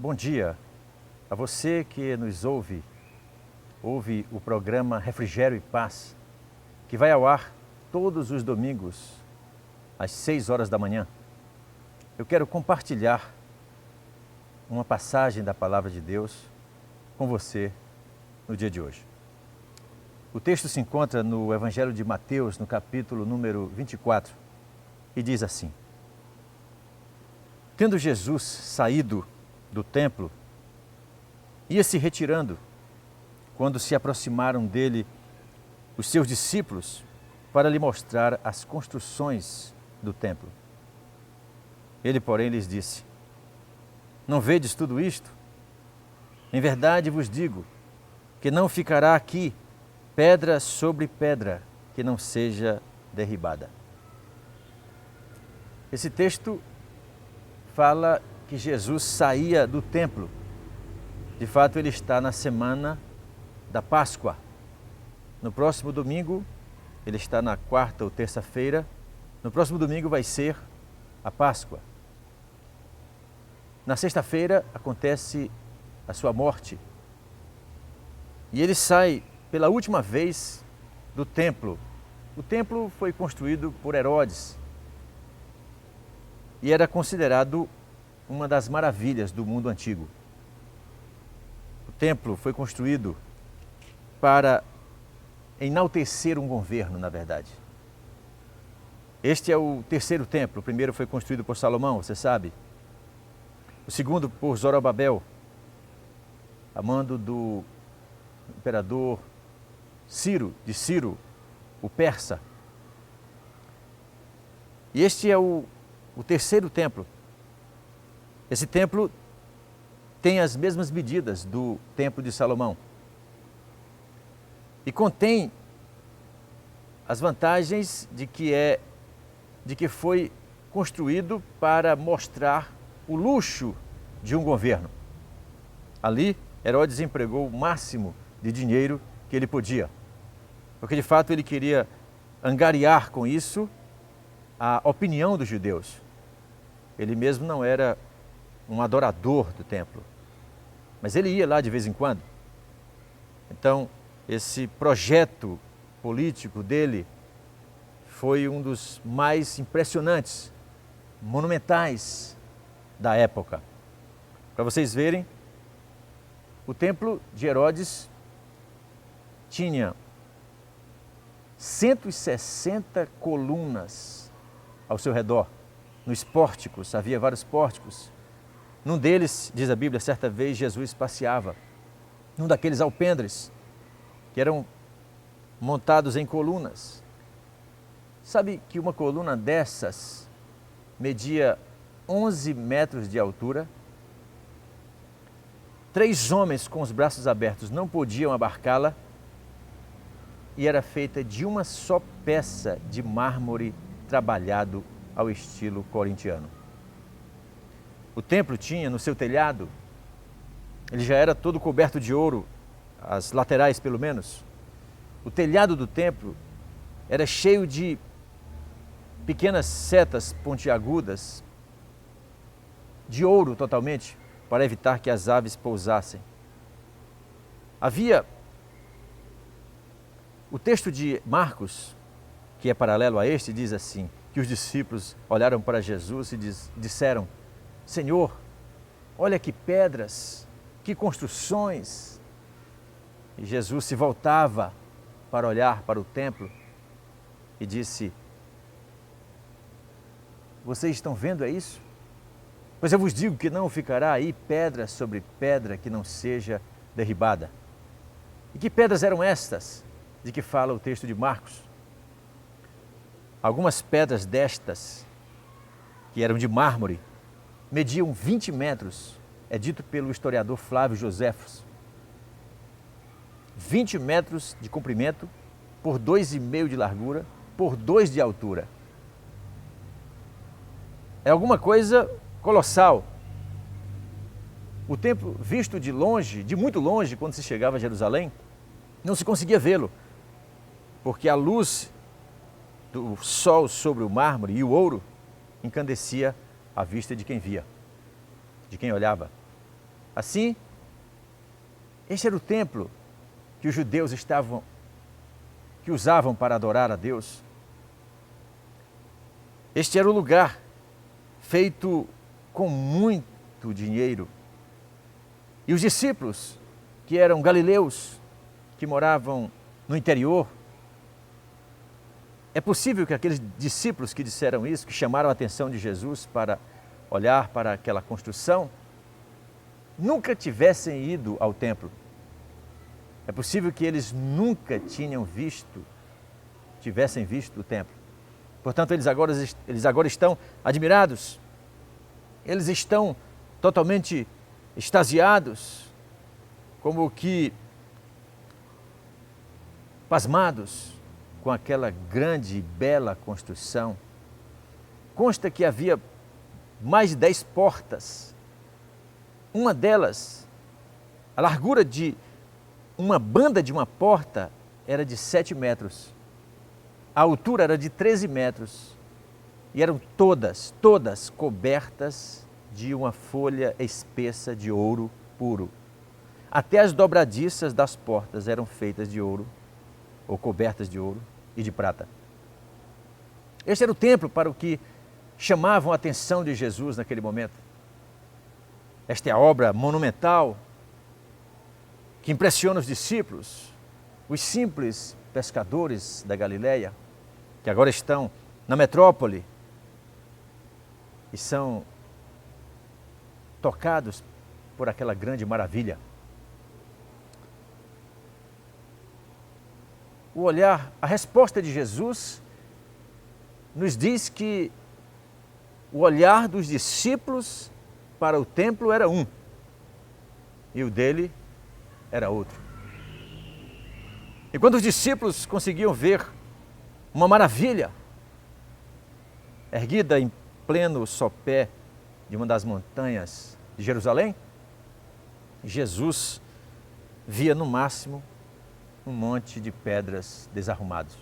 Bom dia a você que nos ouve o programa Refrigério e Paz, que vai ao ar todos os domingos às 6 horas da manhã. Eu quero compartilhar uma passagem da Palavra de Deus com você no dia de hoje. O texto se encontra no Evangelho de Mateus, no capítulo número 24, e diz assim: Tendo Jesus saído do templo, ia se retirando, quando se aproximaram dele os seus discípulos para lhe mostrar as construções do templo. Ele, porém, lhes disse: Não vedes tudo isto? Em verdade vos digo que não ficará aqui pedra sobre pedra que não seja derribada. Esse texto fala que Jesus saía do templo. De fato, ele está na semana da Páscoa. No próximo domingo, ele está na quarta ou terça-feira. No próximo domingo vai ser a Páscoa. Na sexta-feira acontece a sua morte. E ele sai pela última vez do templo. O templo foi construído por Herodes e era considerado uma das maravilhas do mundo antigo. O templo foi construído para enaltecer um governo, na verdade. Este é o terceiro templo. O primeiro foi construído por Salomão, você sabe. O segundo por Zorobabel, a mando do imperador Ciro, o persa. E este é o terceiro templo. Esse templo tem as mesmas medidas do templo de Salomão e contém as vantagens de que foi construído para mostrar o luxo de um governo. Ali, Herodes empregou o máximo de dinheiro que ele podia, porque de fato ele queria angariar com isso a opinião dos judeus. Ele mesmo não era um adorador do templo, mas ele ia lá de vez em quando. Então, esse projeto político dele foi um dos mais impressionantes, monumentais da época. Para vocês verem, o templo de Herodes tinha 160 colunas ao seu redor. Nos pórticos, havia vários pórticos. Num deles, diz a Bíblia, certa vez Jesus passeava num daqueles alpendres que eram montados em colunas. Sabe que uma coluna dessas media 11 metros de altura? 3 homens com os braços abertos não podiam abarcá-la e era feita de uma só peça de mármore trabalhado ao estilo corintiano. O templo tinha no seu telhado, ele já era todo coberto de ouro, as laterais pelo menos. O telhado do templo era cheio de pequenas setas pontiagudas, de ouro totalmente, para evitar que as aves pousassem. Havia o texto de Marcos, que é paralelo a este, diz assim, que os discípulos olharam para Jesus e disseram: Senhor, olha que pedras, que construções. E Jesus se voltava para olhar para o templo e disse: Vocês estão vendo isso? Pois eu vos digo que não ficará aí pedra sobre pedra que não seja derribada. E que pedras eram estas de que fala o texto de Marcos? Algumas pedras destas, que eram de mármore, mediam 20 metros, é dito pelo historiador Flávio Joséfos. 20 metros de comprimento, por 2,5 de largura, por 2 de altura. É alguma coisa colossal. O templo, visto de longe, de muito longe, quando se chegava a Jerusalém, não se conseguia vê-lo, porque a luz do sol sobre o mármore e o ouro encandecia a vista de quem via, de quem olhava. Assim, este era o templo que os judeus usavam para adorar a Deus. Este era o lugar feito com muito dinheiro. E os discípulos, que eram galileus, que moravam no interior, é possível que aqueles discípulos que disseram isso, que chamaram a atenção de Jesus para olhar para aquela construção, nunca tivessem ido ao templo. É possível que eles nunca tivessem visto o templo. Portanto, eles agora estão admirados, eles estão totalmente extasiados, como que pasmados com aquela grande e bela construção. Consta que havia mais de 10 portas. Uma delas, a largura de uma banda de uma porta era de 7 metros. A altura era de 13 metros. E eram todas cobertas de uma folha espessa de ouro puro. Até as dobradiças das portas eram feitas de ouro, ou cobertas de ouro e de prata. Este era o templo para o que chamavam a atenção de Jesus naquele momento. Esta é a obra monumental que impressiona os discípulos, os simples pescadores da Galileia, que agora estão na metrópole e são tocados por aquela grande maravilha. O olhar, a resposta de Jesus nos diz que o olhar dos discípulos para o templo era um e o dele era outro. E quando os discípulos conseguiam ver uma maravilha erguida em pleno sopé de uma das montanhas de Jerusalém, Jesus via no máximo um monte de pedras desarrumados.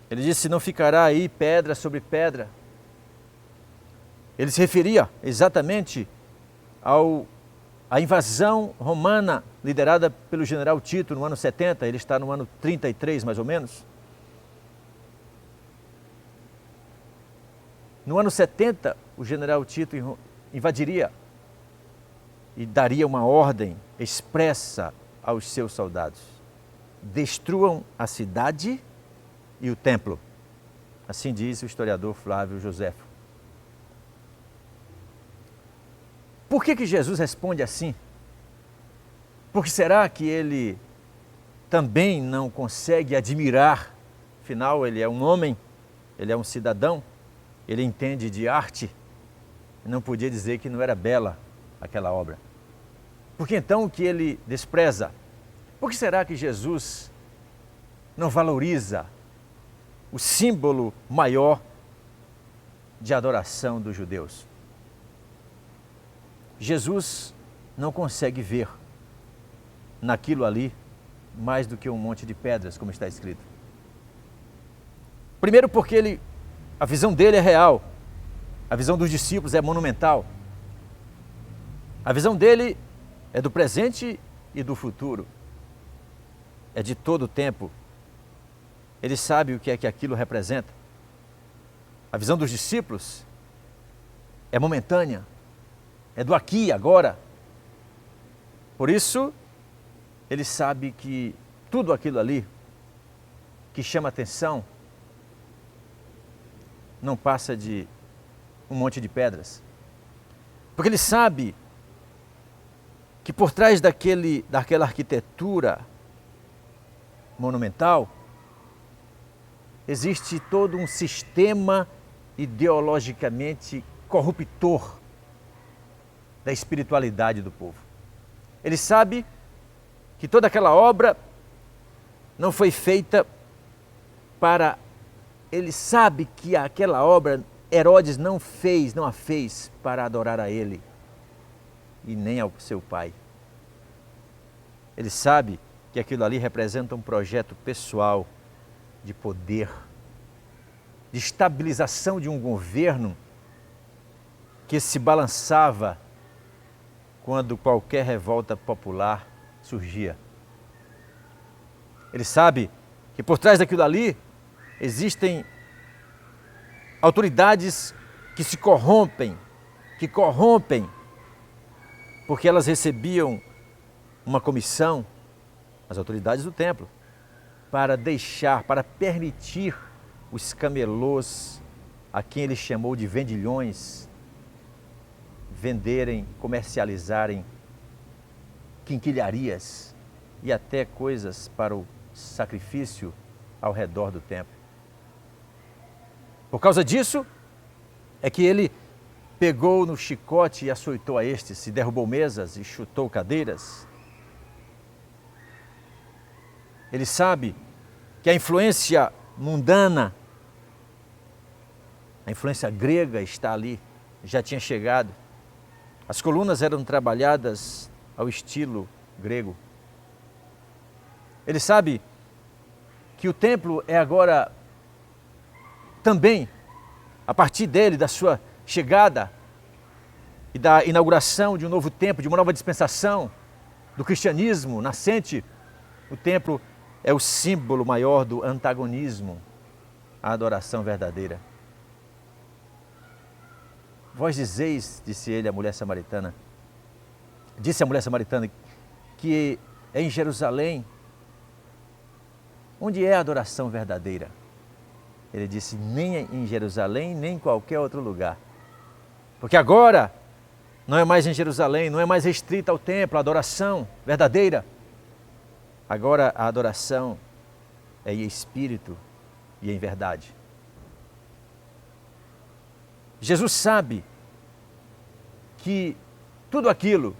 Ele disse: não ficará aí pedra sobre pedra. Ele se referia exatamente à invasão romana liderada pelo general Tito no ano 70, ele está no ano 33 mais ou menos. No ano 70, o general Tito invadiria e daria uma ordem expressa aos seus soldados: destruam a cidade e o templo. Assim diz o historiador Flávio Joséfo. Por que Jesus responde assim? Porque será que ele também não consegue admirar? Afinal, ele é um homem, ele é um cidadão, ele entende de arte, não podia dizer que não era bela aquela obra. Por que então que ele despreza? Por que será que Jesus não valoriza o símbolo maior de adoração dos judeus? Jesus não consegue ver naquilo ali mais do que um monte de pedras, como está escrito. Primeiro porque a visão dele é real, a visão dos discípulos é monumental. A visão dele é do presente e do futuro, é de todo o tempo. Ele sabe o que é que aquilo representa. A visão dos discípulos é momentânea, é do aqui e agora. Por isso, ele sabe que tudo aquilo ali que chama atenção não passa de um monte de pedras. Porque ele sabe que por trás daquela arquitetura monumental existe todo um sistema ideologicamente corruptor da espiritualidade do povo. Ele sabe que toda aquela obra não foi feita para... Ele sabe que aquela obra Herodes não a fez para adorar a ele e nem ao seu pai. Ele sabe que aquilo ali representa um projeto pessoal de poder, de estabilização de um governo que se balançava quando qualquer revolta popular surgia. Ele sabe que por trás daquilo ali existem autoridades que se corrompem, porque elas recebiam uma comissão, as autoridades do templo, para permitir os camelôs, a quem ele chamou de vendilhões, venderem, comercializarem quinquilharias e até coisas para o sacrifício ao redor do templo. Por causa disso, é que ele pegou no chicote e açoitou a estes, e derrubou mesas e chutou cadeiras. Ele sabe que a influência mundana, a influência grega está ali, já tinha chegado. As colunas eram trabalhadas ao estilo grego. Ele sabe que o templo é agora também, a partir dele, da sua chegada e da inauguração de um novo tempo, de uma nova dispensação do cristianismo nascente, o templo é o símbolo maior do antagonismo à adoração verdadeira. Vós dizeis, disse ele à mulher samaritana, disse a mulher samaritana, que é em Jerusalém onde é a adoração verdadeira. Ele disse, nem em Jerusalém, nem em qualquer outro lugar. Porque agora não é mais em Jerusalém, não é mais restrita ao templo, a adoração verdadeira. Agora a adoração é em espírito e em verdade. Jesus sabe que tudo aquilo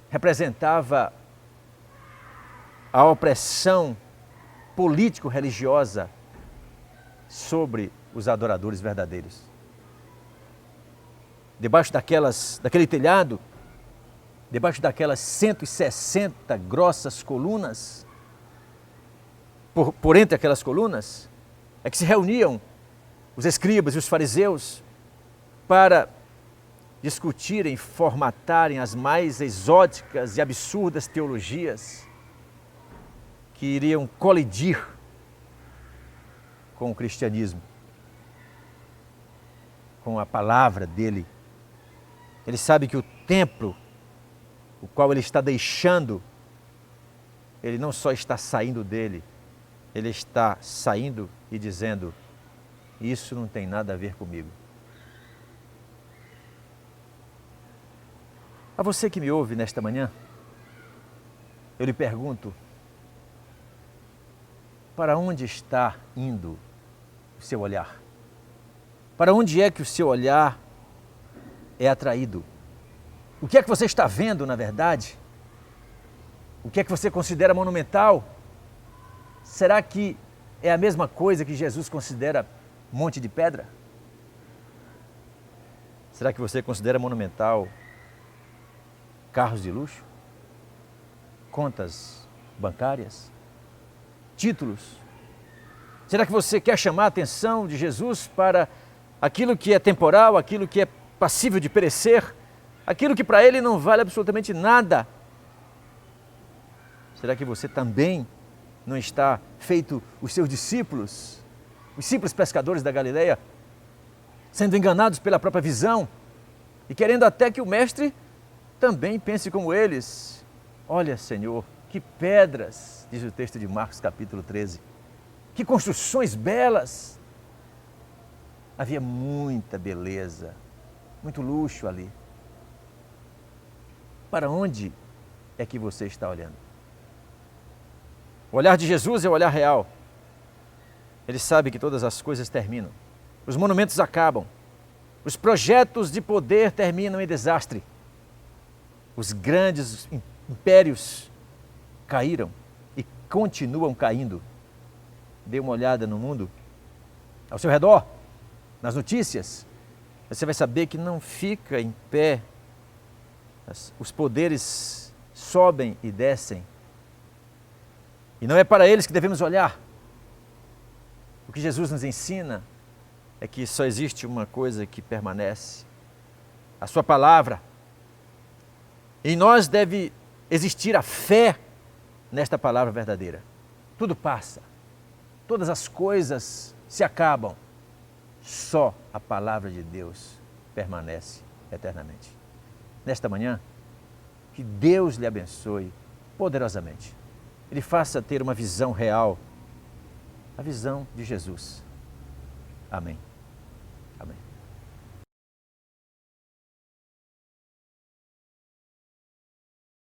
representava a opressão político-religiosa sobre os adoradores verdadeiros. Debaixo daquele telhado, debaixo daquelas 160 grossas colunas, por entre aquelas colunas, é que se reuniam os escribas e os fariseus para discutirem, formatarem as mais exóticas e absurdas teologias que iriam colidir com o cristianismo, com a palavra dele. Ele sabe que o templo, o qual ele está deixando, ele não só está saindo dele, ele está saindo e dizendo, isso não tem nada a ver comigo. A você que me ouve nesta manhã, eu lhe pergunto, para onde está indo o seu olhar? Para onde é que o seu olhar é atraído? O que é que você está vendo, na verdade? O que é que você considera monumental? Será que é a mesma coisa que Jesus considera monte de pedra? Será que você considera monumental carros de luxo? Contas bancárias? Títulos? Será que você quer chamar a atenção de Jesus para aquilo que é temporal, aquilo que é passível de perecer, aquilo que para ele não vale absolutamente nada? Será que você também não está feito os seus discípulos, os simples pescadores da Galileia, sendo enganados pela própria visão e querendo até que o mestre também pense como eles? Olha, Senhor, que pedras, diz o texto de Marcos capítulo 13, que construções belas. Havia muita beleza, muito luxo ali. Para onde é que você está olhando? O olhar de Jesus é o olhar real. Ele sabe que todas as coisas terminam. Os monumentos acabam. Os projetos de poder terminam em desastre. Os grandes impérios caíram e continuam caindo. Dê uma olhada no mundo, ao seu redor, nas notícias. Você vai saber que não fica em pé. Os poderes sobem e descem. E não é para eles que devemos olhar. O que Jesus nos ensina é que só existe uma coisa que permanece. A sua palavra, Em nós deve existir a fé nesta palavra verdadeira. Tudo passa, todas as coisas se acabam, só a palavra de Deus permanece eternamente. Nesta manhã, que Deus lhe abençoe poderosamente. Ele faça ter uma visão real, a visão de Jesus. Amém.